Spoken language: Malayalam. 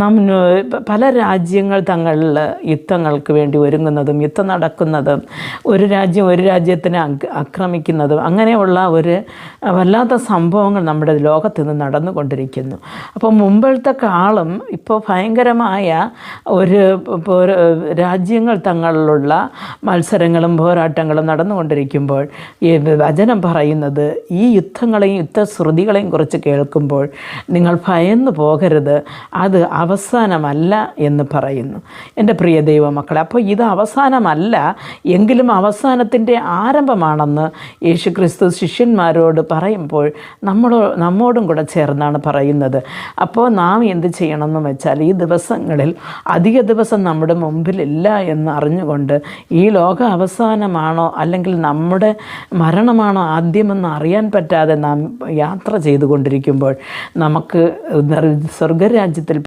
നാം പല രാജ്യങ്ങൾ തങ്ങളിൽ യുദ്ധങ്ങൾക്ക് വേണ്ടി ഒരുങ്ങുന്നതും യുദ്ധം നടക്കുന്നതും ഒരു രാജ്യത്തിനെ ആക്രമിക്കുന്നതും അങ്ങനെയുള്ള ഒരു വല്ലാത്ത സംഭവങ്ങൾ നമ്മുടെ ലോകത്ത് നിന്ന് നടന്നുകൊണ്ടിരിക്കുന്നു. അപ്പോൾ മുമ്പത്തെ കാലം ഇപ്പോൾ ഭയങ്കരമായ ഒരു രാജ്യങ്ങൾ തങ്ങളിലുള്ള മത്സരങ്ങളും പോരാട്ടങ്ങളും നടന്നുകൊണ്ടിരിക്കുമ്പോൾ ഈ വചനം പറയുന്നത് ഈ യുദ്ധങ്ങളെയും യുദ്ധശ്രുതികളെയും കുറിച്ച് കേൾക്കുമ്പോൾ നിങ്ങൾ ഭയന്നു പോകരുത്, അത് അവസാനമല്ല എന്ന് പറയുന്നു. എൻ്റെ പ്രിയ ദൈവമക്കളെ, അപ്പോൾ ഇത് അവസാനമല്ല എങ്കിലും അവസാനത്തിൻ്റെ ആരംഭമാണെന്ന് യേശുക്രിസ്തു ശിഷ്യന്മാരോട് പറയുമ്പോൾ നമ്മോടും കൂടെ ചേർന്നാണ് പറയുന്നത്. അപ്പോൾ നാം എന്ത് ചെയ്യണമെന്ന് വെച്ചാൽ ഈ ദിവസങ്ങളിൽ അധിക ദിവസം നമ്മുടെ മുമ്പിലില്ല എന്ന് അറിഞ്ഞുകൊണ്ട് ഈ ലോക അവസാനമാണോ അല്ലെങ്കിൽ നമ്മുടെ മരണമാണോ ആദ്യമെന്ന് അറിയാൻ പറ്റാതെ നാം യാത്ര ചെയ്തുകൊണ്ടിരിക്കുമ്പോൾ നമുക്ക് സ്വർഗരാജ്യത്തിൽ